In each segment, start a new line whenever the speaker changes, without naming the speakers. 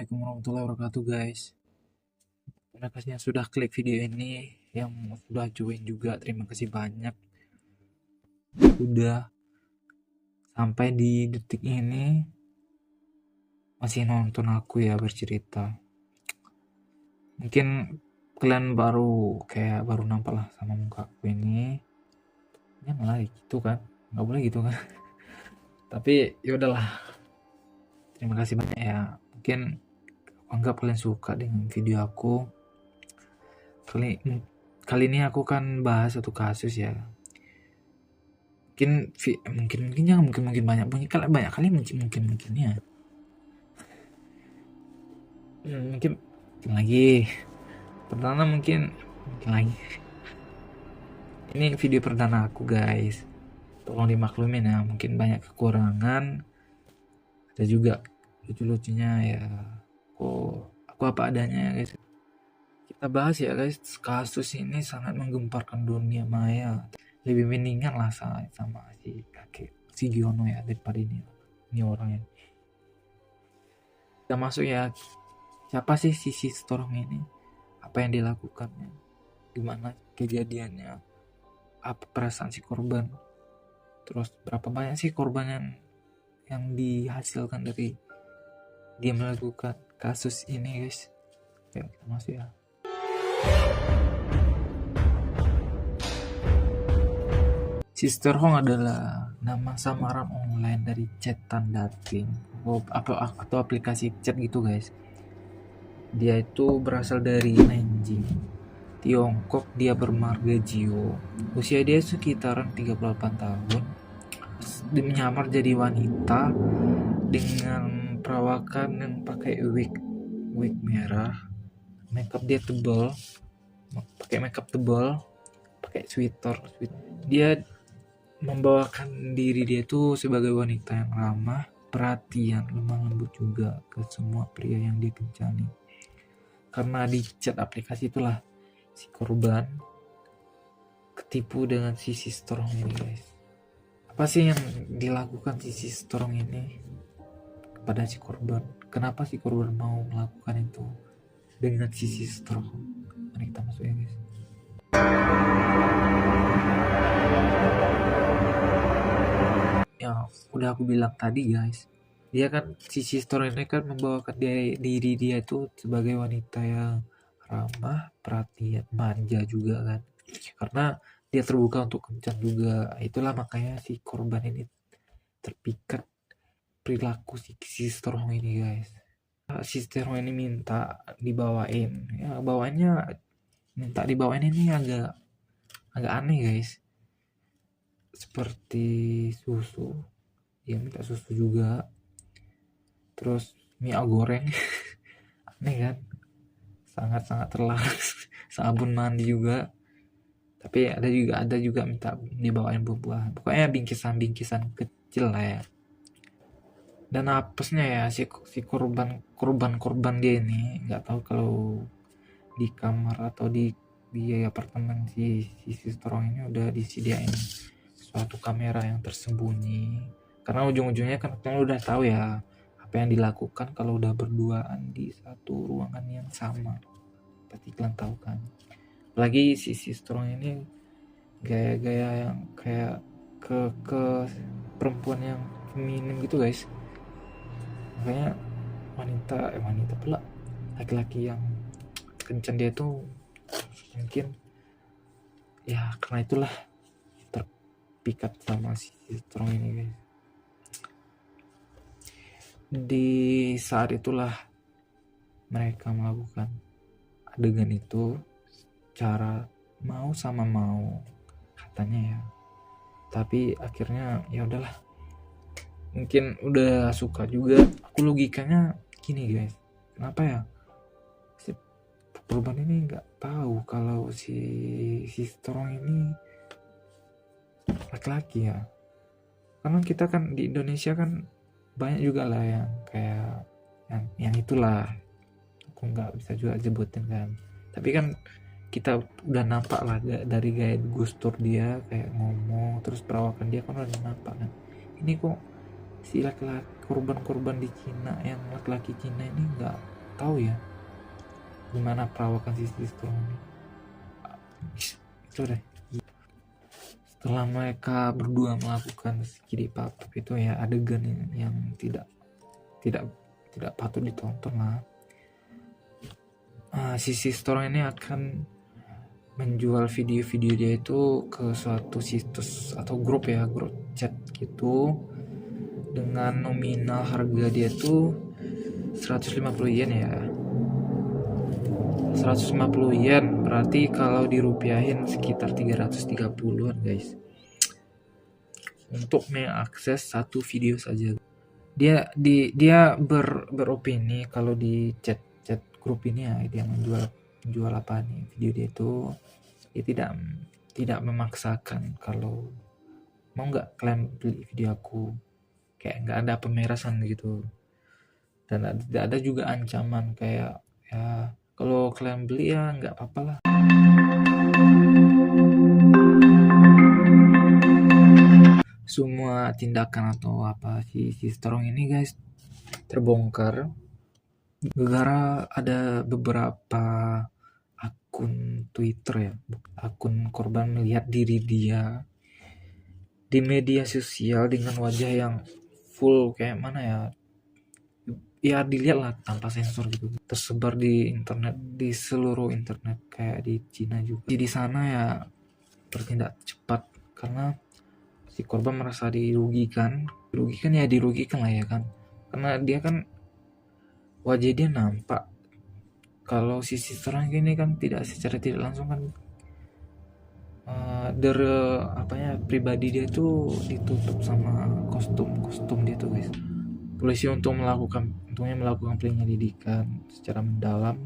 Assalamualaikum warahmatullahi wabarakatuh guys. Terima kasih yang sudah klik video ini, yang sudah join juga, terima kasih banyak. Udah sampai di detik ini masih nonton aku ya bercerita. Mungkin kalian baru nampak lah sama muka aku ini. Jangan lah gitu kan, nggak boleh gitu kan. Tapi ya udahlah. Terima kasih banyak ya. Mungkin anggap kalian suka dengan video aku. Kali ini aku kan bahas satu kasus ya. Mungkin banyak kali mungkinnya. Mungkin lagi. Perdana mungkin lagi. Ini video perdana aku guys. Tolong dimaklumin ya, mungkin banyak kekurangan. Ada juga lucu-lucunya ya. Aku apa adanya ya guys. Kita bahas ya guys, kasus ini sangat menggemparkan dunia maya. Lebih mendingan lah sama si Giono ya daripada ini orangnya. Kita masuk ya, siapa sih si Storong ini, apa yang dilakukannya, gimana kejadiannya, apa perasaan si korban, terus berapa banyak sih korban yang dihasilkan dari dia melakukan kasus ini guys. Oke, kita masuk ya. Sister Hong adalah nama samaran online dari chatan dating atau aplikasi chat gitu guys. Dia itu berasal dari Nanjing, Tiongkok. Dia bermarga Jio. Usia dia sekitaran 38 tahun. Dia menyamar jadi wanita dengan perawakan yang pakai wig merah. Makeup dia tebal, pakai sweater. Dia membawakan diri dia tuh sebagai wanita yang ramah, perhatian, lemah lembut juga ke semua pria yang dia kencani. Karena di chat aplikasi itulah si korban ketipu dengan si Storong ini guys. Apa sih yang dilakukan si Storong ini kepada si korban? Kenapa si korban mau melakukan itu dengan si Storong? Mari kita masuk ya guys. Ya udah aku bilang tadi guys, dia kan si Storong ini kan membawakan diri dia itu sebagai wanita yang ramah, perhatian, manja juga kan, karena dia terbuka untuk kencan juga. Itulah makanya si korban ini terpikat perilaku si Storong ini guys. Si Storong ini minta dibawain, ya minta dibawain ini agak aneh guys. Seperti susu, dia minta susu juga, terus mie goreng. Aneh kan, sangat terlarang. Sabun mandi juga, tapi ada juga minta dibawain buah-buahan, pokoknya bingkisan kecil lah ya. Dan apesnya ya si korban dia ini nggak tahu kalau di kamar atau di apartemen si Storong ini udah disediain suatu kamera yang tersembunyi. Karena ujung-ujungnya kan kalian udah tahu ya apa yang dilakukan kalau udah berduaan di satu ruangan yang sama. Pasti kalian tahu kan. Apalagi si Storong ini gaya-gaya yang kayak ke perempuan yang feminim gitu guys. Makanya wanita pula, laki-laki yang kencan dia tuh mungkin ya karena itulah terpikat sama si Storong ini guys. Di saat itulah mereka melakukan adegan itu cara mau katanya ya, tapi akhirnya ya udahlah, mungkin udah suka juga. Aku logikanya gini guys, kenapa ya si korban ini nggak tahu kalau si Storong ini laki-laki ya. Karena kita kan di Indonesia kan banyak juga lah yang kayak yang itulah, aku nggak bisa juga sebutin kan, tapi kan kita udah nampak lah dari gaya gestur dia, kayak ngomong, terus perawakan dia kan udah nampak kan. Ini kok si laki-laki korban di Cina, yang laki-laki Cina ini tahu ya gimana perawakan si Storm ini. Itu deh. Setelah mereka berdua melakukan skidi papap itu ya, adegan yang tidak patut ditonton lah. Si Storm ini akan menjual video-video dia itu ke suatu situs atau grup chat gitu, dengan nominal harga dia tuh 150 yen ya. 150 yen berarti kalau dirupiahin sekitar 330-an guys, untuk mengakses satu video saja. Dia beropini kalau di chat grup ini ya, dia menjual apa nih video dia itu, dia tidak memaksakan kalau mau nggak kalian beli video aku, kayak nggak ada pemerasan gitu, dan tidak ada juga ancaman kayak ya kalau kalian beli ya nggak apa-apa lah. Semua tindakan atau apa si Storm ini guys terbongkar gara-gara ada beberapa akun Twitter ya, akun korban melihat diri dia di media sosial dengan wajah yang full kayak mana ya dilihat lah tanpa sensor gitu, tersebar di internet, di seluruh internet, kayak di Cina juga. Jadi di sana ya bertindak cepat karena si korban merasa dirugikan lah ya kan, karena dia kan wajah dia nampak. Kalau si Storm ini kan secara tidak langsung kan pribadi dia itu ditutup sama kostum dia tuh guys. Polisi untungnya melakukan penyelidikan secara mendalam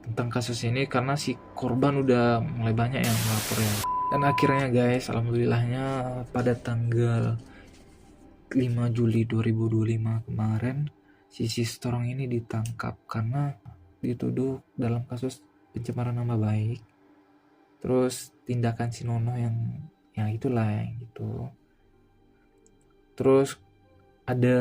tentang kasus ini karena si korban udah mulai banyak yang melapor ya. Dan akhirnya guys, alhamdulillahnya pada tanggal 5 Juli 2025 kemarin si Storm ini ditangkap karena dituduh dalam kasus pencemaran nama baik. Terus tindakan si Nono yang itulah gitu. Terus ada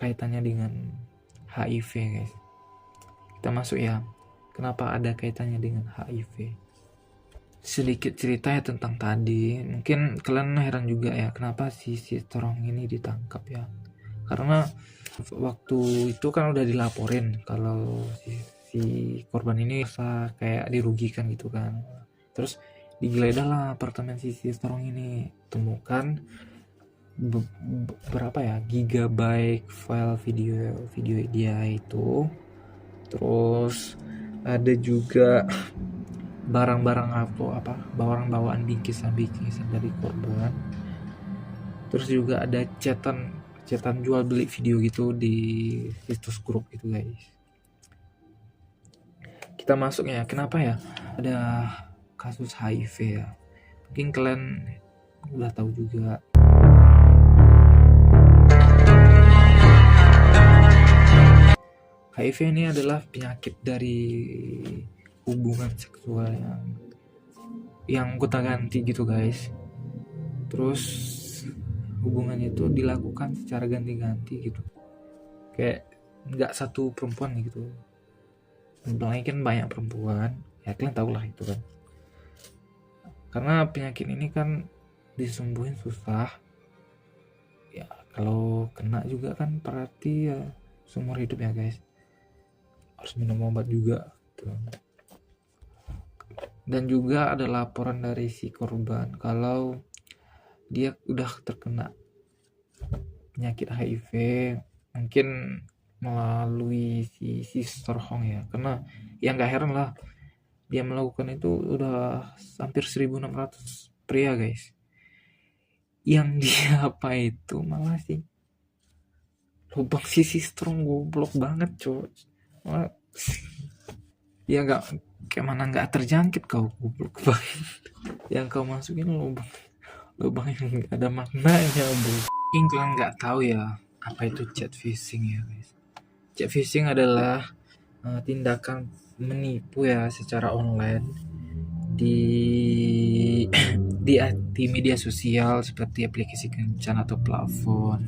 kaitannya dengan HIV guys. Kita masuk ya, kenapa ada kaitannya dengan HIV. Sedikit cerita ya tentang tadi, mungkin kalian heran juga ya kenapa si Storm ini ditangkap ya, karena waktu itu kan udah dilaporin kalau si korban ini rasa kayak dirugikan gitu kan. Terus digeledah lah apartemen si Storm ini, temukan berapa ya gigabyte file video dia itu. Terus ada juga barang-barang barang bawaan bingkisan dari korban. Terus juga ada chatan jual beli video gitu di situs grup gitu guys. Kita masuk ya, kenapa ya ada kasus HIV ya, mungkin kalian udah tahu juga. HIV ini adalah penyakit dari hubungan seksual yang gonta-ganti gitu guys. Terus hubungannya itu dilakukan secara ganti-ganti gitu, kayak nggak satu perempuan gitu, apalagi kan banyak perempuan ya, kalian tahu lah itu kan. Karena penyakit ini kan disembuhin susah ya, kalau kena juga kan berarti ya seumur hidup ya guys, harus minum obat juga gitu. Dan juga ada laporan dari si korban kalau dia udah terkena penyakit HIV, mungkin melalui si Storm ya, karena ya nggak heran lah dia melakukan itu udah hampir 1.600 pria guys. Yang dia apa itu malah sih lubang si Storm, goblok banget coy. Ya nggak, kayak mana nggak terjangkit kau, goblok banget. Yang kau masukin lubang yang nggak ada maknanya bro. Mungkin kalian nggak tahu ya apa itu chat phishing ya guys. Chat phishing adalah tindakan menipu ya secara online di media sosial seperti aplikasi kencan atau platform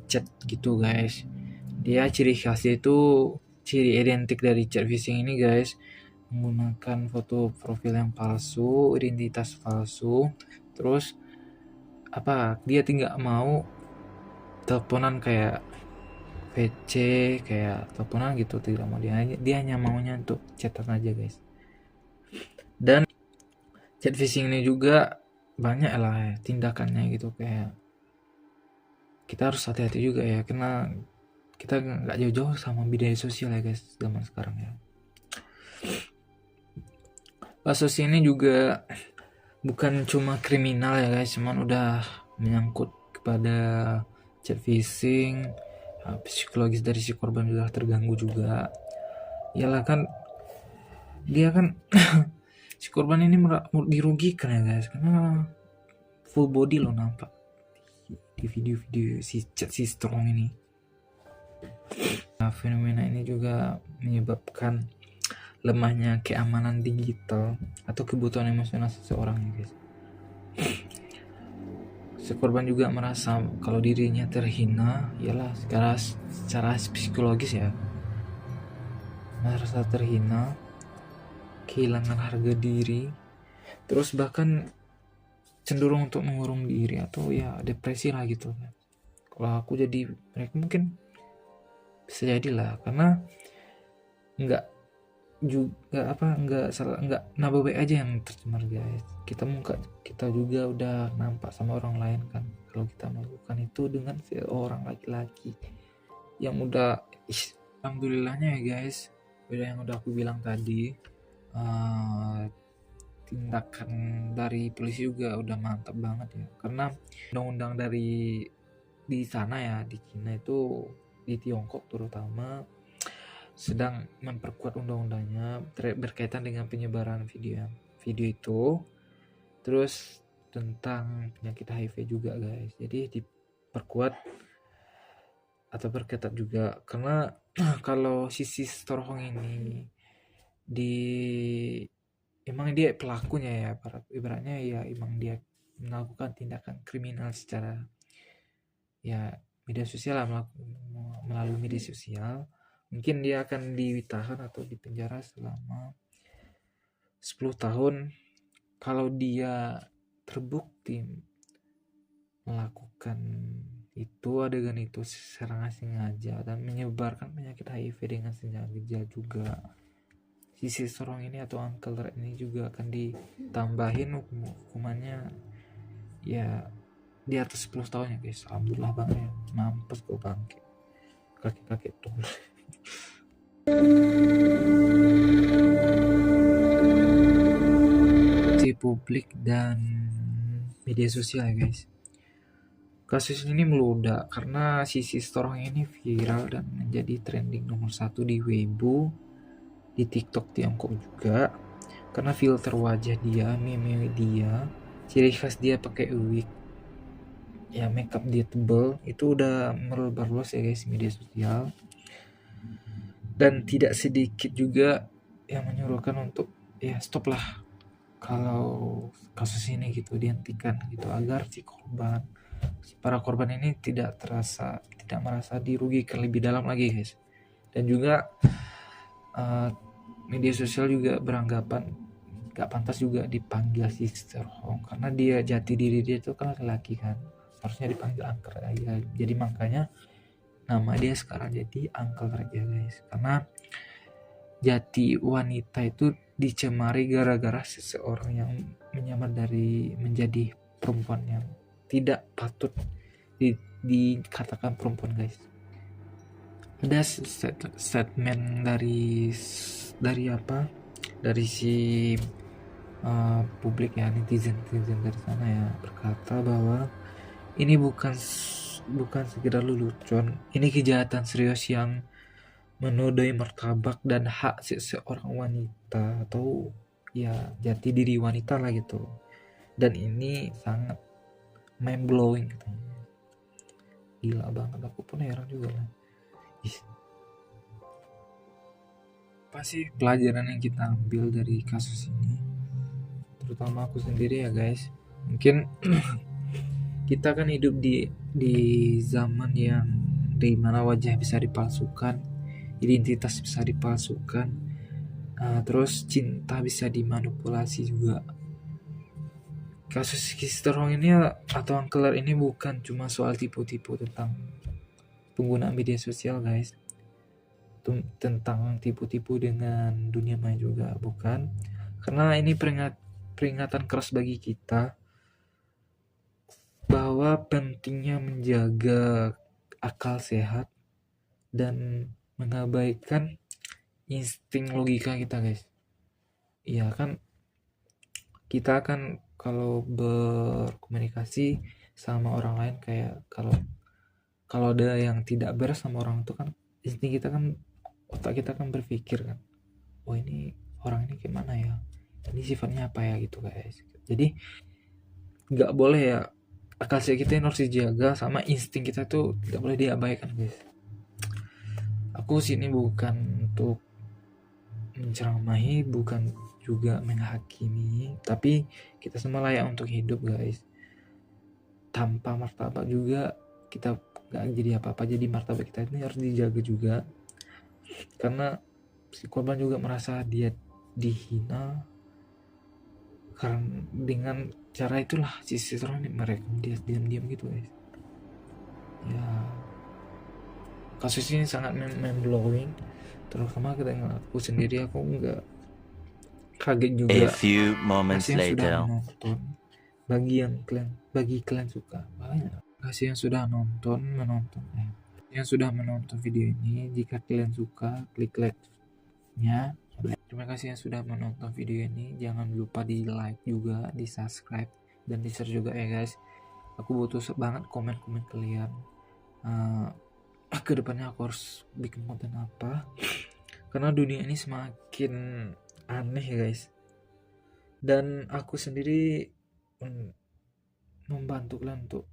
chat gitu guys. Dia ciri khasnya itu ciri identik dari chat phishing ini guys, menggunakan foto profil yang palsu, identitas palsu, terus dia tidak mau teleponan kayak PC, kayak teleponan gitu, tidak mau. Dia hanya maunya untuk chatan aja guys. Dan chat phishing ini juga banyak lah ya tindakannya gitu, kayak kita harus hati-hati juga ya, karena kita nggak jauh-jauh sama media sosial ya guys zaman sekarang ya. Kasus ini juga bukan cuma kriminal ya guys, cuman udah menyangkut kepada chat phishing, psikologis dari si korban sudah terganggu juga. Iyalah kan, dia kan si korban ini dirugikan ya guys, karena full body lo nampak di video-video si chat si strong ini. Nah, fenomena ini juga menyebabkan lemahnya keamanan digital atau kebutuhan emosional seseorang ya guys. Si korban juga merasa kalau dirinya terhina, ialah secara psikologis ya, merasa terhina, kehilangan harga diri, terus bahkan cenderung untuk mengurung diri atau ya depresi lah gitu. Kalau aku jadi mereka mungkin bisa jadilah, karena nggak nambah baik aja yang tercemar guys. Kita juga udah nampak sama orang lain kan, kalau kita melakukan itu dengan seorang laki-laki yang udah alhamdulillahnya ya guys, beda yang udah aku bilang tadi, tindakan dari polisi juga udah mantap banget ya, karena undang-undang dari di sana ya, di Cina itu, di Tiongkok terutama, sedang memperkuat undang-undangnya berkaitan dengan penyebaran video itu, terus tentang penyakit HIV juga guys. Jadi diperkuat atau berketat juga, karena kalau sisi Storhong ini emang dia pelakunya ya, ibaratnya ya emang dia melakukan tindakan kriminal secara ya media sosial lah, melalui media sosial. Mungkin dia akan ditahan atau dipenjara selama 10 tahun kalau dia terbukti melakukan adegan itu secara sengaja dan menyebarkan penyakit HIV dengan sengaja juga. Sisi Storong ini atau Uncle Red ini juga akan ditambahin hukumannya ya di atas 10 tahun ya guys. Alhamdulillah banget ya, mampus gue bangke kakek-kakek tuh. Publik dan media sosial ya guys. Kasus ini meludak karena sisi Storong ini viral dan menjadi trending nomor 1 di Weibo, di TikTok Tiongkok juga, karena filter wajah dia, meme dia, ciri khas dia pakai wig, ya makeup dia tebel, itu udah melebar luas ya guys media sosial. Dan tidak sedikit juga yang menyuruhkan untuk ya stop lah kalau kasus ini gitu, dihentikan gitu, agar para korban ini tidak merasa dirugikan lebih dalam lagi guys. Dan juga media sosial juga beranggapan gak pantas juga dipanggil Sister Hong, karena dia jati diri dia itu kan laki-laki kan, harusnya dipanggil Uncle aja. Jadi makanya nama dia sekarang jadi Uncle Red ya guys, karena jati wanita itu dicemari gara-gara seseorang yang menyamar dari menjadi perempuan yang tidak patut dikatakan perempuan guys. Ada statement dari si publik ya, netizen dari sana ya, berkata bahwa ini bukan sekedar lelucon, ini kejahatan serius yang menodai martabat dan hak seseorang wanita atau ya jati diri wanita lah gitu. Dan ini sangat mind blowing gitu. Gila banget, aku pun heran juga lah. Apa sih pelajaran yang kita ambil dari kasus ini, terutama aku sendiri ya guys? Mungkin kita kan hidup di zaman yang dimana wajah bisa dipalsukan, identitas bisa dipalsukan, terus cinta bisa dimanipulasi juga. Kasus Kisterong ini atau Angkelar ini bukan cuma soal tipu-tipu tentang penggunaan media sosial guys, tentang tipu-tipu dengan dunia maya juga, bukan. Karena ini peringatan keras bagi kita bahwa pentingnya menjaga akal sehat dan mengabaikan insting logika kita guys. Iya kan, kita kan kalau berkomunikasi sama orang lain, kayak kalau ada yang tidak beres sama orang itu kan, insting kita kan, otak kita kan berpikir kan, oh ini orang ini gimana ya, ini sifatnya apa ya gitu guys. Jadi nggak boleh ya, akal sehat kita harus dijaga, sama insting kita tuh tidak boleh diabaikan guys. Aku sini bukan untuk menceramahi, bukan juga menghakimi, tapi kita semua layak untuk hidup guys. Tanpa martabat juga kita gak jadi apa-apa. Jadi martabat kita ini harus dijaga juga, karena si korban juga merasa dia dihina, karena dengan cara itulah si orang ini merekam dia diam-diam gitu guys. Ya, kasus ini sangat mind-blowing, terutama dengan aku sendiri. Aku nggak kaget juga.
A few moments
Kasih yang sudah
later.
menonton, bagi kalian suka, kasih yang sudah menonton video ini. Jika kalian suka, klik like-nya. Terima kasih yang sudah menonton video ini. Jangan lupa di like juga, di subscribe, dan di share juga ya guys. Aku butuh banget komen-komen kalian. Kedepannya aku harus bikin konten apa, karena dunia ini semakin aneh guys, dan aku sendiri membantu kalian untuk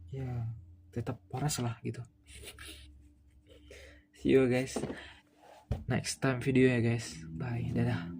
ya tetap waras lah gitu. See you guys next time video ya guys, bye, dadah.